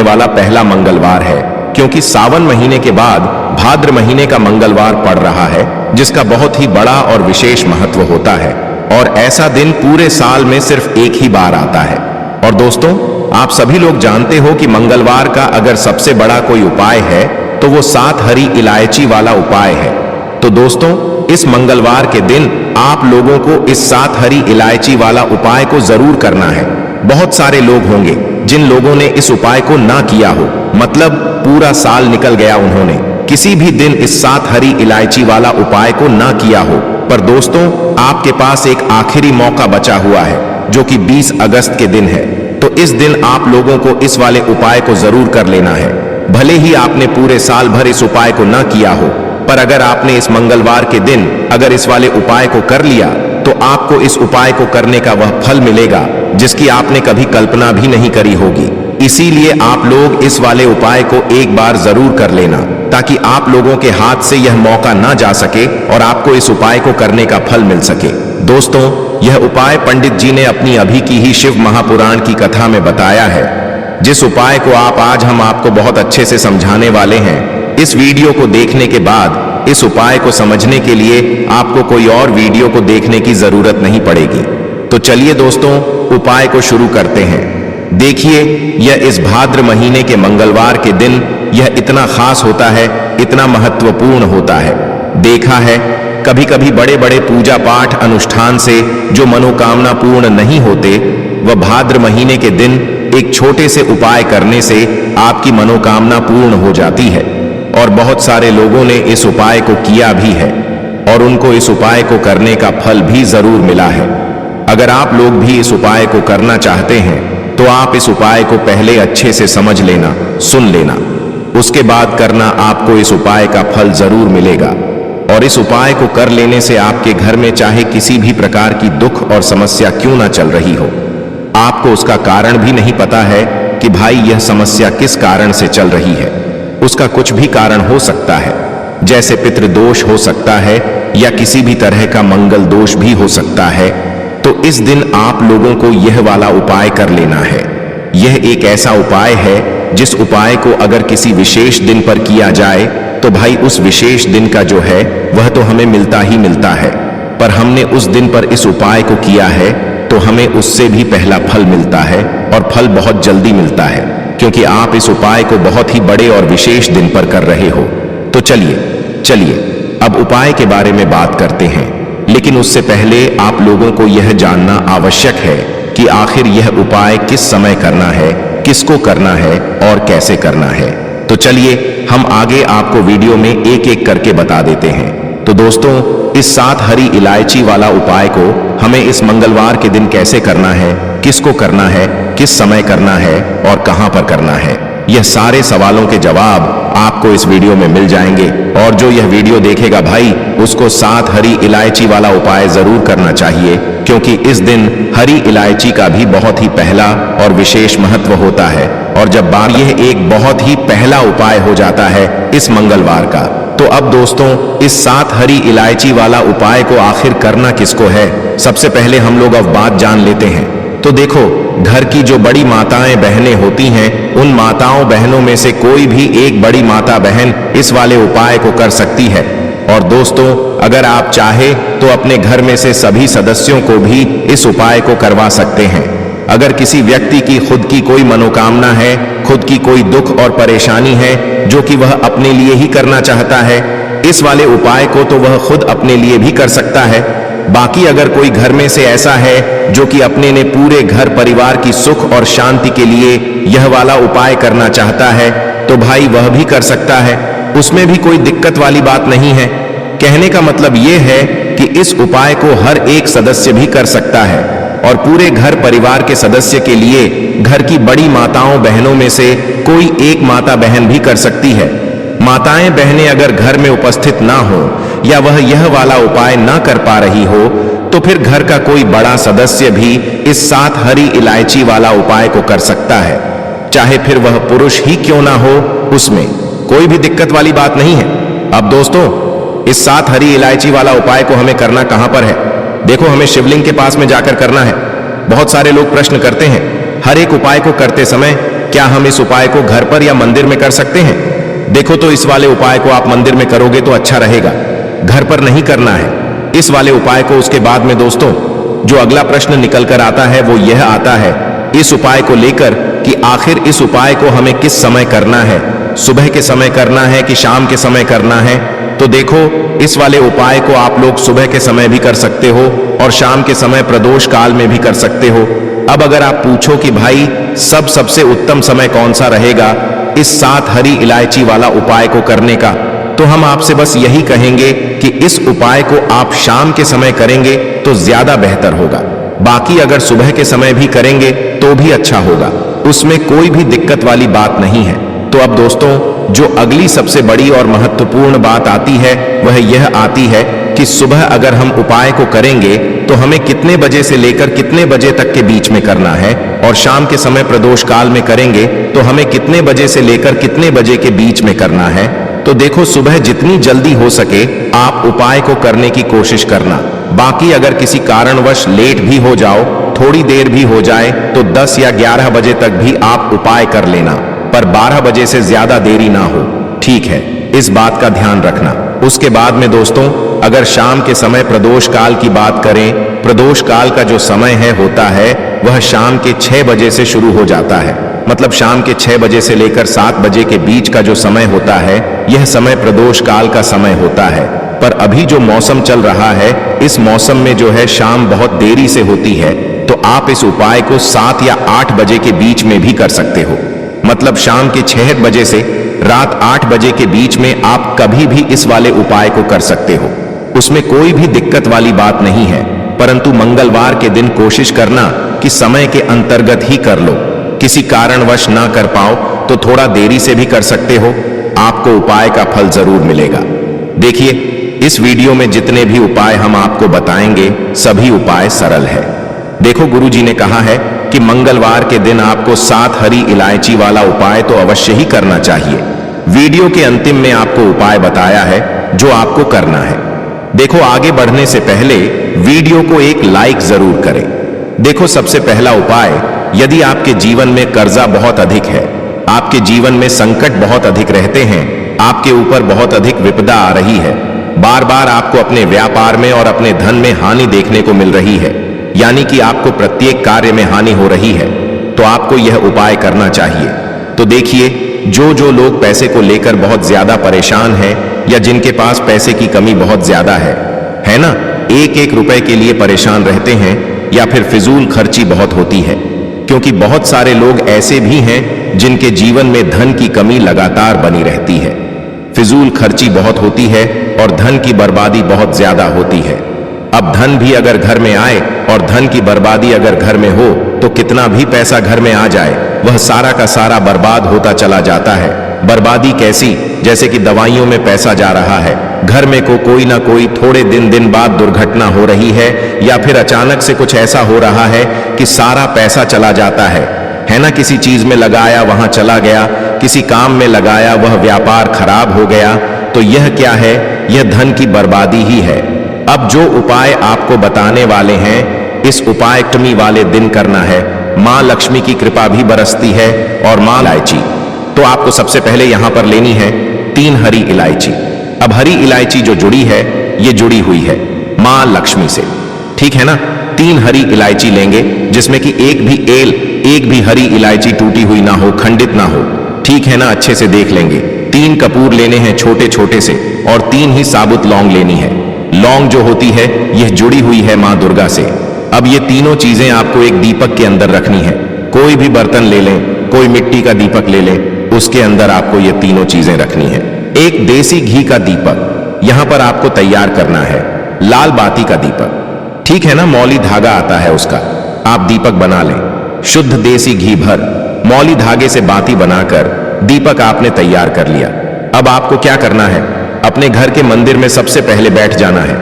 वाला पहला मंगलवार है, क्योंकि सावन महीने के बाद भाद्र महीने का मंगलवार पड़ रहा है, जिसका बहुत ही बड़ा और विशेष महत्व होता है। और ऐसा दिन पूरे साल में सिर्फ एक ही बार आता है। और दोस्तों, आप सभी लोग जानते हो कि मंगलवार का अगर सबसे बड़ा कोई उपाय है तो वो 7 हरी इलायची वाला उपाय है। तो दोस्तों, इस मंगलवार के दिन आप लोगों को इस 7 हरी इलायची वाला उपाय को जरूर करना है। बहुत सारे लोग होंगे जिन लोगों ने इस उपाय को ना किया हो, मतलब पूरा साल निकल गया, उन्होंने किसी भी दिन इस 7 हरी इलायची वाला उपाय को ना किया हो। पर दोस्तों, आपके पास एक आखिरी मौका बचा हुआ है, जो कि 20 अगस्त के दिन है। तो इस दिन आप लोगों को इस वाले उपाय को जरूर कर लेना है। भले ही आपने पूरे साल भर इस उपाय को ना किया हो, पर अगर आपने इस मंगलवार के दिन अगर इस वाले उपाय को कर लिया तो आपको इस उपाय को करने का वह फल मिलेगा जिसकी आपने कभी कल्पना भी नहीं करी होगी। इसीलिए आप लोग इस वाले उपाय को एक बार जरूर कर लेना, ताकि आप लोगों के हाथ से यह मौका ना जा सके और आपको इस उपाय को करने का फल मिल सके। दोस्तों, यह उपाय पंडित जी ने अपनी अभी की ही शिव महापुराण की कथा में बताया है, जिस उपाय को आज हम आपको बहुत अच्छे से समझाने वाले हैं। इस वीडियो को देखने के बाद इस उपाय को समझने के लिए आपको कोई और वीडियो को देखने की जरूरत नहीं पड़ेगी। तो चलिए दोस्तों, उपाय को शुरू करते हैं। देखिए, यह इस भाद्र महीने के मंगलवार के दिन यह इतना खास होता है, इतना महत्वपूर्ण होता है। देखा है, कभी कभी बड़े बड़े पूजा पाठ अनुष्ठान से जो मनोकामना पूर्ण नहीं होते, वह भाद्र महीने के दिन एक छोटे से उपाय करने से आपकी मनोकामना पूर्ण हो जाती है। और बहुत सारे लोगों ने इस उपाय को किया भी है और उनको इस उपाय को करने का फल भी जरूर मिला है। अगर आप लोग भी इस उपाय को करना चाहते हैं तो आप इस उपाय को पहले अच्छे से समझ लेना, सुन लेना, उसके बाद करना, आपको इस उपाय का फल जरूर मिलेगा। और इस उपाय को कर लेने से आपके घर में चाहे किसी भी प्रकार की दुख और समस्या क्यों ना चल रही हो, आपको उसका कारण भी नहीं पता है कि भाई यह समस्या किस कारण से चल रही है। उसका कुछ भी कारण हो सकता है, जैसे पितृदोष हो सकता है या किसी भी तरह का मंगल दोष भी हो सकता है। तो इस दिन आप लोगों को यह वाला उपाय कर लेना है। यह एक ऐसा उपाय है जिस उपाय को अगर किसी विशेष दिन पर किया जाए तो भाई उस विशेष दिन का जो है वह तो हमें मिलता ही मिलता है, पर हमने उस दिन पर इस उपाय को किया है तो हमें उससे भी पहला फल मिलता है, और फल बहुत जल्दी मिलता है, क्योंकि आप इस उपाय को बहुत ही बड़े और विशेष दिन पर कर रहे हो। तो चलिए अब उपाय के बारे में बात करते हैं। लेकिन उससे पहले आप लोगों को यह जानना आवश्यक है कि आखिर यह उपाय किस समय करना है, किसको करना है और कैसे करना है। तो चलिए हम आगे आपको वीडियो में एक एक करके बता देते हैं। तो दोस्तों, इस 7 हरी इलायची वाला उपाय को हमें इस मंगलवार के दिन कैसे करना है, किसको करना है, किस समय करना है और कहां पर करना है, यह सारे सवालों के जवाब आपको इस वीडियो में मिल जाएंगे। और जो यह वीडियो देखेगा भाई, उसको 7 हरी इलायची वाला उपाय जरूर करना चाहिए, क्योंकि इस दिन हरी इलायची का भी बहुत ही पहला और विशेष महत्व होता है। और जब बात यह एक बहुत ही पहला उपाय हो जाता है इस मंगलवार का, तो अब दोस्तों, इस 7 हरी इलायची वाला उपाय को आखिर करना किसको है, सबसे पहले हम लोग अब बात जान लेते हैं। तो देखो, घर की जो बड़ी माताएं बहनें होती हैं, उन माताओं बहनों में से कोई भी एक बड़ी माता बहन इस वाले उपाय को कर सकती है। और दोस्तों, अगर आप चाहे तो अपने घर में से सभी सदस्यों को भी इस उपाय को करवा सकते हैं। अगर किसी व्यक्ति की खुद की कोई मनोकामना है, खुद की कोई दुख और परेशानी है जो कि वह अपने लिए ही करना चाहता है, इस वाले उपाय को तो वह खुद अपने लिए भी कर सकता है। बाकी अगर कोई घर में से ऐसा है जो कि अपने ने पूरे घर परिवार की सुख और शांति के लिए यह वाला उपाय करना चाहता है, तो भाई वह भी कर सकता है, उसमें भी कोई दिक्कत वाली बात नहीं है। कहने का मतलब यह है कि इस उपाय को हर एक सदस्य भी कर सकता है, और पूरे घर परिवार के सदस्य के लिए घर की बड़ी माताओं बहनों में से कोई एक माता बहन भी कर सकती है। माताएं बहनें अगर घर में उपस्थित ना हो या वह यह वाला उपाय ना कर पा रही हो, तो फिर घर का कोई बड़ा सदस्य भी इस 7 हरी इलायची वाला उपाय को कर सकता है, चाहे फिर वह पुरुष ही क्यों ना हो, उसमें कोई भी दिक्कत वाली बात नहीं है। अब दोस्तों, इस 7 हरी इलायची वाला उपाय को हमें करना कहां पर है? देखो, हमें शिवलिंग के पास में जाकर करना है। बहुत सारे लोग प्रश्न करते हैं, हर एक उपाय को करते समय क्या हम इस उपाय को घर पर या मंदिर में कर सकते हैं? देखो, तो इस वाले उपाय को आप मंदिर में करोगे तो अच्छा रहेगा, घर पर नहीं करना है इस वाले उपाय को। उसके बाद में दोस्तों जो अगला प्रश्न निकल कर आता है वो यह आता है इस उपाय को लेकर कि आखिर इस उपाय को हमें किस समय करना है, सुबह के समय करना है कि शाम के समय करना है? तो देखो, इस वाले उपाय को आप लोग सुबह के समय भी कर सकते हो और शाम के समय प्रदोष काल में भी कर सकते हो। अब अगर आप पूछो कि भाई सबसे उत्तम समय कौन सा रहेगा इस 7 हरी इलायची वाला उपाय को करने का, तो हम आपसे बस यही कहेंगे कि इस उपाय को आप शाम के समय करेंगे तो ज्यादा बेहतर होगा। बाकी अगर सुबह के समय भी करेंगे तो भी अच्छा होगा, उसमें कोई भी दिक्कत वाली बात नहीं है। तो अब दोस्तों जो अगली सबसे बड़ी और महत्वपूर्ण बात आती है वह यह आती है कि सुबह अगर हम उपाय को करेंगे तो हमें कितने बजे से लेकर कितने बजे तक के बीच में करना है, और शाम के समय प्रदोष काल में करेंगे तो हमें कितने बजे से लेकर कितने बजे के बीच में करना है। तो देखो, सुबह जितनी जल्दी हो सके आप उपाय को करने की कोशिश करना। बाकी अगर किसी कारणवश लेट भी हो जाओ, थोड़ी देर भी हो जाए, तो 10 या 11 बजे तक भी आप उपाय कर लेना, पर 12 बजे से ज्यादा देरी ना हो, ठीक है? इस बात का ध्यान रखना। उसके बाद में दोस्तों अगर शाम के समय प्रदोष काल की बात करें, प्रदोष काल का जो समय होता है वह शाम के 6 बजे से शुरू हो जाता है। मतलब शाम के 6 बजे से लेकर 7 बजे के बीच का जो समय होता है यह समय प्रदोष काल का समय होता है। पर अभी जो मौसम चल रहा है इस मौसम में जो है शाम बहुत देरी से होती है, तो आप इस उपाय को 7 या 8 बजे के बीच में भी कर सकते हो। मतलब शाम के 6 बजे से रात 8 बजे के बीच में आप कभी भी इस वाले उपाय को कर सकते हो, उसमें कोई भी दिक्कत वाली बात नहीं है। परंतु मंगलवार के दिन कोशिश करना कि समय के अंतर्गत ही कर लो। किसी कारणवश ना कर पाओ तो थोड़ा देरी से भी कर सकते हो, आपको उपाय का फल जरूर मिलेगा। देखिए, इस वीडियो में जितने भी उपाय हम आपको बताएंगे सभी उपाय सरल है। देखो, गुरुजी ने कहा है कि मंगलवार के दिन आपको 7 हरी इलायची वाला उपाय तो अवश्य ही करना चाहिए। वीडियो के अंतिम में आपको उपाय बताया है जो आपको करना है। देखो, आगे बढ़ने से पहले वीडियो को एक लाइक जरूर करें। देखो, सबसे पहला उपाय, यदि आपके जीवन में कर्जा बहुत अधिक है, आपके जीवन में संकट बहुत अधिक रहते हैं, आपके ऊपर बहुत अधिक विपदा आ रही है, बार बार आपको अपने व्यापार में और अपने धन में हानि देखने को मिल रही है, यानी कि आपको प्रत्येक कार्य में हानि हो रही है, तो आपको यह उपाय करना चाहिए। तो देखिए, जो लोग पैसे को लेकर बहुत ज्यादा परेशान हैं या जिनके पास पैसे की कमी बहुत ज्यादा है ना, एक रुपए के लिए परेशान रहते हैं या फिर फिजूल खर्ची बहुत होती है, क्योंकि बहुत सारे लोग ऐसे भी हैं जिनके जीवन में धन की कमी लगातार बनी रहती है, फिजूल खर्ची बहुत होती है और धन की बर्बादी बहुत ज्यादा होती है। अब धन भी अगर घर में आए और धन की बर्बादी अगर घर में हो तो कितना भी पैसा घर में आ जाए वह सारा का सारा बर्बाद होता चला जाता है। बर्बादी कैसी? जैसे कि दवाइयों में पैसा जा रहा है, घर में कोई ना कोई थोड़े दिन बाद दुर्घटना हो रही है, या फिर अचानक से कुछ ऐसा हो रहा है कि सारा पैसा चला जाता है ना। किसी चीज में लगाया वहां चला गया, किसी काम में लगाया वह व्यापार खराब हो गया, तो यह क्या है? यह धन की बर्बादी ही है। अब जो उपाय आपको बताने वाले हैं, इस उपायटमी वाले दिन करना है। मां लक्ष्मी की कृपा भी बरसती है और मां इलायची, तो आपको सबसे पहले यहां पर लेनी है 3 हरी इलायची। अब हरी इलायची जो जुड़ी है ये जुड़ी हुई है मां लक्ष्मी से, ठीक है ना। 3 हरी इलायची लेंगे जिसमें कि एक भी हरी इलायची टूटी हुई ना हो, खंडित ना हो, ठीक है ना। अच्छे से देख लेंगे। 3 कपूर लेने हैं छोटे छोटे से, और 3 ही साबुत लौंग लेनी है। लौंग जो होती है यह जुड़ी हुई है मां दुर्गा से। अब ये तीनों चीजें आपको एक दीपक के अंदर रखनी है। कोई भी बर्तन ले लें, कोई मिट्टी का दीपक ले लें, उसके अंदर आपको ये तीनों चीजें रखनी है। एक देसी घी का दीपक यहां पर आपको तैयार करना है, लाल बाती का दीपक, ठीक है ना। मौली धागा आता है उसका आप दीपक बना लें। शुद्ध देसी घी भर मौली धागे से बाती बनाकर दीपक आपने तैयार कर लिया। अब आपको क्या करना है? अपने घर के मंदिर में सबसे पहले बैठ जाना है।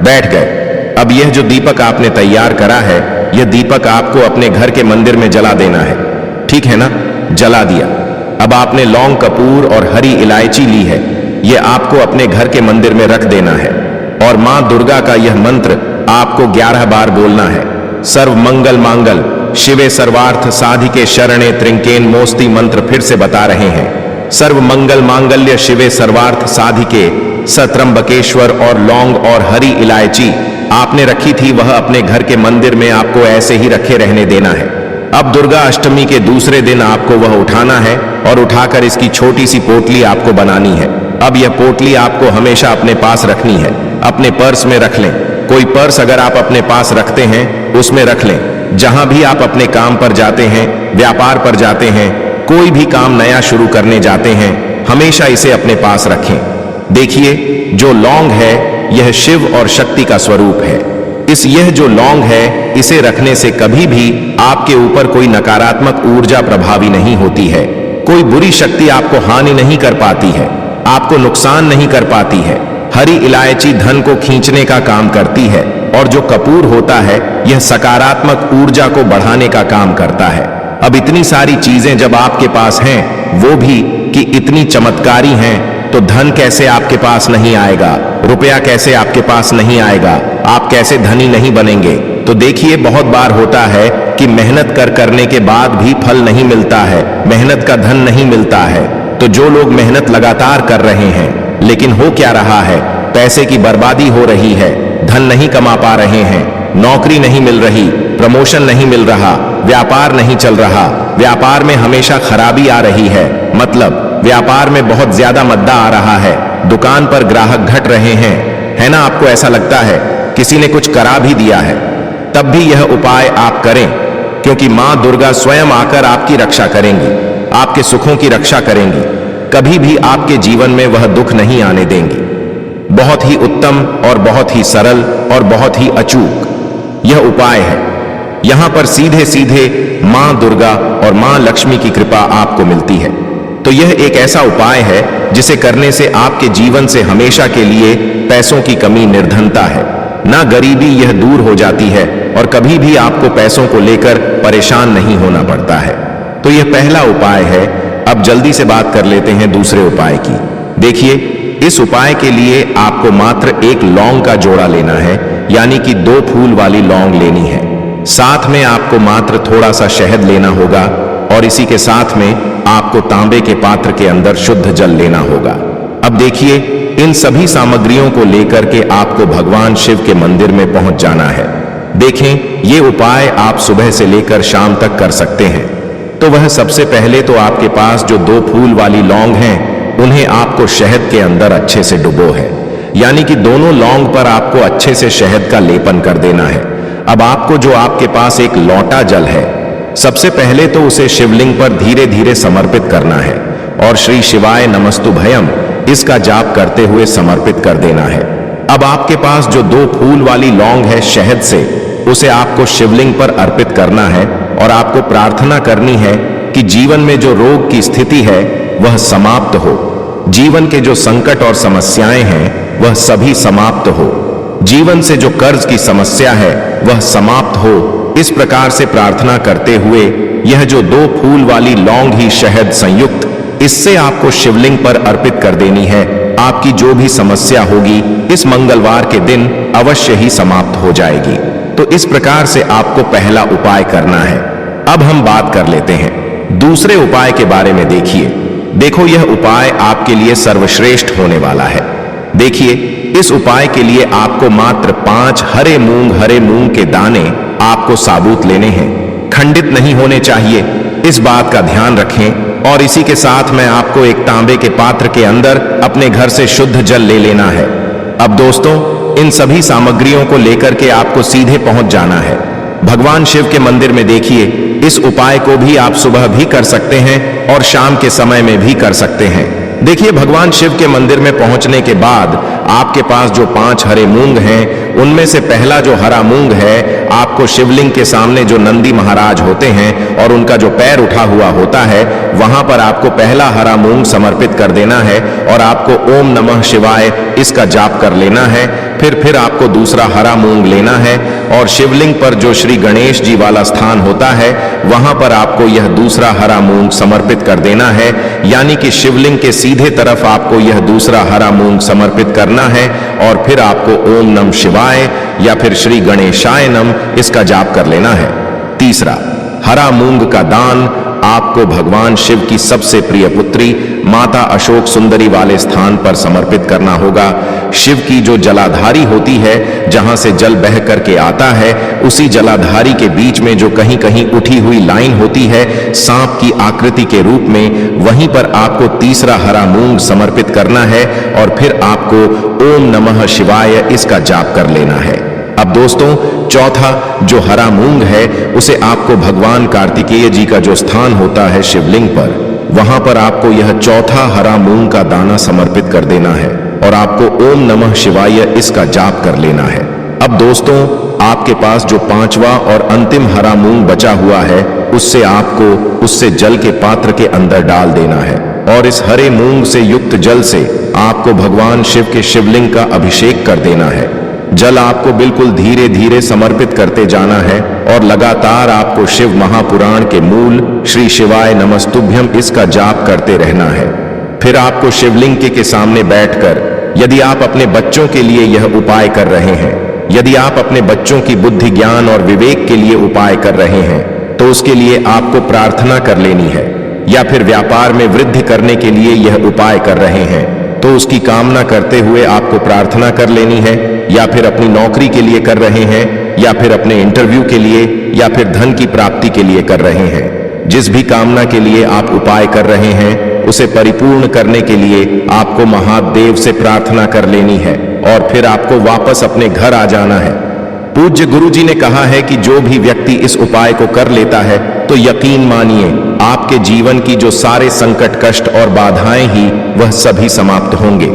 बैठ गए। अब यह जो दीपक आपने तैयार करा है, यह दीपक आपको अपने घर के मंदिर में जला देना है, ठीक है ना। जला दिया। अब आपने लौंग, कपूर और हरी इलायची ली है, यह आपको अपने घर के मंदिर में रख देना है। और मां दुर्गा का यह मंत्र आपको 11 बार बोलना है। सर्व मंगल मांगल शिवे सर्वार्थ साधिके शरणे त्रिंकेन मोस्ती मंत्र फिर से बता रहे हैं। सर्व मंगल मांगल्य शिवे सर्वार्थ साधिके सत्रंबकेश्वर और लौंग और हरी इलायची आपने रखी थी, वह अपने घर के मंदिर में आपको ऐसे ही रखे रहने देना है। अब दुर्गा अष्टमी के दूसरे दिन आपको वह उठाना है और उठाकर इसकी छोटी सी पोटली आपको बनानी है। अब यह पोटली आपको हमेशा अपने पास रखनी है, अपने पर्स में रख लें। कोई पर्स अगर आप अपने पास रखते हैं उसमें रख लें। जहां भी आप अपने काम पर जाते हैं, व्यापार पर जाते हैं, कोई भी काम नया शुरू करने जाते हैं, हमेशा इसे अपने पास रखें। देखिए, जो लौंग है यह शिव और शक्ति का स्वरूप है। यह जो लौंग है इसे रखने से कभी भी आपके ऊपर कोई नकारात्मक ऊर्जा प्रभावी नहीं होती है। कोई बुरी शक्ति आपको हानि नहीं कर पाती है, आपको नुकसान नहीं कर पाती है। हरी इलायची धन को खींचने का काम करती है और जो कपूर होता है यह सकारात्मक ऊर्जा को बढ़ाने का काम करता है। अब इतनी सारी चीजें जब आपके पास हैं, वो भी कि इतनी चमत्कारी हैं, तो धन कैसे आपके पास नहीं आएगा, रुपया कैसे आपके पास नहीं आएगा, आप कैसे धनी नहीं बनेंगे। तो देखिए, बहुत बार होता है कि मेहनत करने के बाद भी फल नहीं मिलता है, मेहनत का धन नहीं मिलता है। तो जो लोग मेहनत लगातार कर रहे हैं लेकिन हो क्या रहा है, पैसे की बर्बादी हो रही है, धन नहीं कमा पा रहे हैं, नौकरी नहीं मिल रही, प्रमोशन नहीं मिल रहा, व्यापार नहीं चल रहा, व्यापार में हमेशा खराबी आ रही है, मतलब व्यापार में बहुत ज्यादा मद्दा आ रहा है, दुकान पर ग्राहक घट रहे हैं, है ना। आपको ऐसा लगता है किसी ने कुछ करा भी दिया है, तब भी यह उपाय आप करें, क्योंकि मां दुर्गा स्वयं आकर आपकी रक्षा करेंगी, आपके सुखों की रक्षा करेंगी। कभी भी आपके जीवन में वह दुख नहीं आने देंगी। बहुत ही उत्तम और बहुत ही सरल और बहुत ही अचूक यह उपाय है। यहां पर सीधे सीधे मां दुर्गा और मां लक्ष्मी की कृपा आपको मिलती है। तो यह एक ऐसा उपाय है जिसे करने से आपके जीवन से हमेशा के लिए पैसों की कमी निर्धनता है, ना गरीबी, यह दूर हो जाती है और कभी भी आपको पैसों को लेकर परेशान नहीं होना पड़ता है। तो यह पहला उपाय है। अब जल्दी से बात कर लेते हैं दूसरे उपाय की। देखिए, इस उपाय के लिए आपको मात्र एक लौंग का जोड़ा लेना है, यानी कि 2 फूल वाली लौंग लेनी है। साथ में आपको मात्र थोड़ा सा शहद लेना होगा और इसी के साथ में आपको तांबे के पात्र के अंदर शुद्ध जल लेना होगा। अब देखिए, इन सभी सामग्रियों को लेकर के आपको भगवान शिव के मंदिर में पहुंच जाना है। देखें, ये उपाय आप सुबह से लेकर शाम तक कर सकते हैं। तो वह सबसे पहले तो आपके पास जो 2 फूल वाली लौंग हैं, उन्हें आपको शहद के अंदर अच्छे से डुबो है, यानी कि दोनों लौंग पर आपको अच्छे से शहद का लेपन कर देना है। अब आपको जो आपके पास एक लोटा जल है, सबसे पहले तो उसे शिवलिंग पर धीरे धीरे समर्पित करना है और श्री शिवाय नमस्तुभयम इसका जाप करते हुए समर्पित कर देना है। अब आपके पास जो 2 फूल वाली लौंग है शहद से, उसे आपको शिवलिंग पर अर्पित करना है और आपको प्रार्थना करनी है कि जीवन में जो रोग की स्थिति है वह समाप्त हो, जीवन के जो संकट और समस्याएं हैं वह सभी समाप्त हो, जीवन से जो कर्ज की समस्या है वह समाप्त हो। इस प्रकार से प्रार्थना करते हुए यह जो 2 फूल वाली लौंग ही शहद संयुक्त, इससे आपको शिवलिंग पर अर्पित कर देनी है। आपकी जो भी समस्या होगी इस मंगलवार के दिन अवश्य ही समाप्त हो जाएगी। तो इस प्रकार से आपको पहला उपाय करना है। अब हम बात कर लेते हैं दूसरे उपाय के बारे में। देखो, यह उपाय आपके लिए सर्वश्रेष्ठ होने वाला है। देखिए, इस उपाय के लिए आपको मात्र 5 हरे मूंग के दाने आपको साबुत लेने हैं, खंडित नहीं होने चाहिए, इस बात का ध्यान रखें। और इसी के साथ में आपको एक तांबे के पात्र के अंदर अपने घर से शुद्ध जल ले लेना है। अब दोस्तों, इन सभी सामग्रियों को लेकर के आपको सीधे पहुंच जाना है भगवान शिव के मंदिर में। देखिए, इस उपाय को भी आप सुबह भी कर सकते हैं और शाम के समय में भी कर सकते हैं। देखिए, भगवान शिव के मंदिर में पहुंचने के बाद आपके पास जो 5 हरे मूंग हैं, उनमें से पहला जो हरा मूंग है, आपको शिवलिंग के सामने जो नंदी महाराज होते हैं और उनका जो पैर उठा हुआ होता है, वहां पर आपको पहला हरा मूंग समर्पित कर देना है और आपको ओम नमः शिवाय इसका जाप कर लेना है। फिर आपको दूसरा हरा मूंग लेना है और शिवलिंग पर जो श्री गणेश जी वाला स्थान होता है वहां पर आपको यह दूसरा हरा मूंग समर्पित कर देना है। यानी कि शिवलिंग के सीधे तरफ आपको यह दूसरा हरा मूंग समर्पित करना है और फिर आपको ओम नमः शिवाय या फिर श्री गणेशाय नमः इसका जाप कर लेना है। तीसरा, हरा मूंग का दान आपको भगवान शिव की सबसे प्रिय पुत्री माता अशोक सुंदरी वाले स्थान पर समर्पित करना होगा। शिव की जो जलाधारी होती है, जहां से जल बह करके आता है, उसी जलाधारी के बीच में जो कहीं कहीं उठी हुई लाइन होती है सांप की आकृति के रूप में, वहीं पर आपको तीसरा हरा मूंग समर्पित करना है और फिर आपको ओम नमः शिवाय इसका जाप कर लेना है। अब दोस्तों, चौथा जो हरा मूंग है उसे आपको भगवान कार्तिकेय जी का जो स्थान होता है शिवलिंग पर, वहां पर आपको यह चौथा हरा मूंग का दाना समर्पित कर देना है और आपको ओम नमः शिवाय इसका जाप कर लेना है। अब दोस्तों, आपके पास जो पांचवा और अंतिम हरा मूंग बचा हुआ है उससे आपको उससे जल के पात्र के अंदर डाल देना है और इस हरे मूंग से युक्त जल से आपको भगवान शिव के शिवलिंग का अभिषेक कर देना है। जल आपको बिल्कुल धीरे धीरे समर्पित करते जाना है और लगातार आपको शिव महापुराण के मूल श्री शिवाय नमस्तुभ्यम इसका जाप करते रहना है। फिर आपको शिवलिंग के सामने बैठकर, यदि आप अपने बच्चों के लिए यह उपाय कर रहे हैं, यदि आप अपने बच्चों की बुद्धि ज्ञान और विवेक के लिए उपाय कर रहे हैं, तो उसके लिए आपको प्रार्थना कर लेनी है। या फिर व्यापार में वृद्धि करने के लिए यह उपाय कर रहे हैं तो उसकी कामना करते हुए आपको प्रार्थना कर लेनी है। या फिर अपनी नौकरी के लिए कर रहे हैं, या फिर अपने इंटरव्यू के लिए, या फिर धन की प्राप्ति के लिए कर रहे हैं। जिस भी कामना के लिए आप उपाय कर रहे हैं उसे परिपूर्ण करने के लिए आपको महादेव से प्रार्थना कर लेनी है और फिर आपको वापस अपने घर आ जाना है। पूज्य गुरु जी ने कहा है कि जो भी व्यक्ति इस उपाय को कर लेता है तो यकीन मानिए आपके जीवन की जो सारे संकट, कष्ट और बाधाएं ही वह सभी समाप्त होंगे।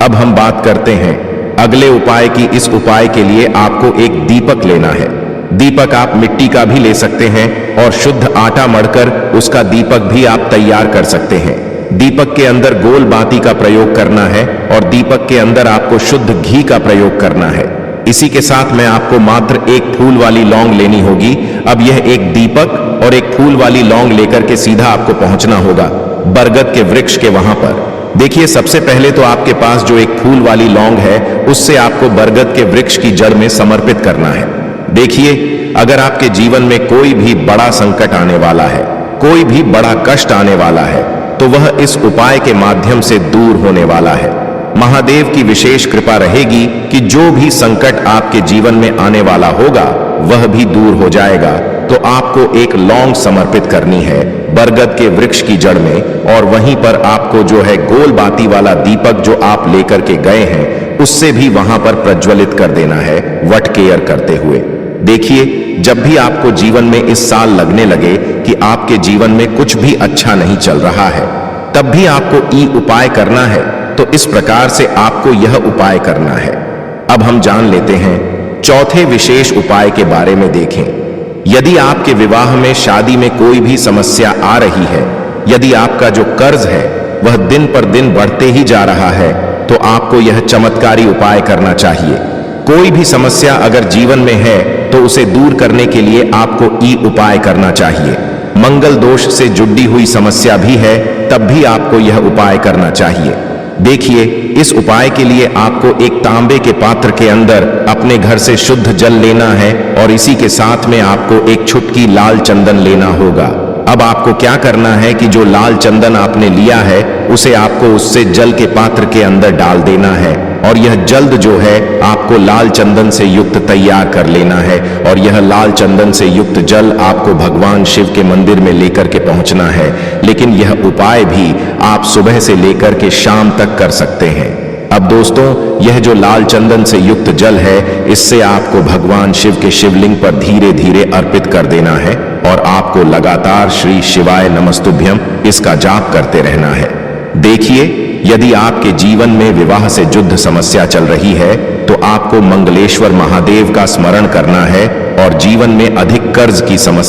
अब हम बात करते हैं अगले उपाय की। इस उपाय के लिए आपको एक दीपक लेना है। दीपक आप मिट्टी का भी ले सकते हैं और शुद्ध आटा मढ़कर उसका दीपक भी आप तैयार कर सकते हैं। दीपक के अंदर गोल बाती का प्रयोग करना है और दीपक के अंदर आपको शुद्ध घी का प्रयोग करना है। इसी के साथ में आपको मात्र एक फूल वाली लौंग लेनी होगी। अब यह एक दीपक और एक फूल वाली लौंग लेकर के सीधा आपको पहुंचना होगा बरगद के वृक्ष के वहां पर। देखिए, सबसे पहले तो आपके पास जो एक फूल वाली लौंग है उससे आपको बरगद के वृक्ष की जड़ में समर्पित करना है। देखिए, अगर आपके जीवन में कोई भी बड़ा संकट आने वाला है, कोई भी बड़ा कष्ट आने वाला है, तो वह इस उपाय के माध्यम से दूर होने वाला है। महादेव की विशेष कृपा रहेगी कि जो भी संकट आपके जीवन में आने वाला होगा वह भी दूर हो जाएगा। तो आपको एक लौंग समर्पित करनी है बरगद के वृक्ष की जड़ में और वहीं पर आपको जो है गोल बाती वाला दीपक जो आप लेकर के गए हैं उससे भी वहां पर प्रज्वलित कर देना है वट केयर करते हुए। देखिए, जब भी आपको जीवन में इस साल लगने लगे कि आपके जीवन में कुछ भी अच्छा नहीं चल रहा है, तब भी आपको ई उपाय करना है। तो इस प्रकार से आपको यह उपाय करना है। अब हम जान लेते हैं चौथे विशेष उपाय के बारे में। देखें, यदि आपके विवाह में, शादी में कोई भी समस्या आ रही है, यदि आपका जो कर्ज है वह दिन पर दिन बढ़ते ही जा रहा है, तो आपको यह चमत्कारी उपाय करना चाहिए। कोई भी समस्या अगर जीवन में है तो उसे दूर करने के लिए आपको ई उपाय करना चाहिए। मंगल दोष से जुड़ी हुई समस्या भी है तब भी आपको यह उपाय करना चाहिए। देखिए, इस उपाय के लिए आपको एक तांबे के पात्र के अंदर अपने घर से शुद्ध जल लेना है और इसी के साथ में आपको एक चुटकी लाल चंदन लेना होगा। अब आपको क्या करना है कि जो लाल चंदन आपने लिया है उसे आपको उससे जल के पात्र के अंदर डाल देना है और यह जल्द जो है आपको लाल चंदन से युक्त तैयार कर लेना है और यह लाल चंदन से युक्त जल आपको भगवान शिव के मंदिर में लेकर के पहुंचना है। लेकिन यह उपाय भी आप सुबह से लेकर के शाम तक कर सकते हैं। अब दोस्तों, यह जो लाल चंदन से युक्त जल है इससे आपको भगवान शिव के शिवलिंग पर धीरे धीरे अर्पित कर देना है और आपको लगातार श्री शिवाय नमस्तुभ्यम इसका जाप करते रहना है। देखिए, यदि आपके जीवन में विवाह से जुद्ध समस्या चल रही है तो आपको मंगलेश्वर महादेव का स्मरण करना है और जीवन में अधिक कर्ज की समस्या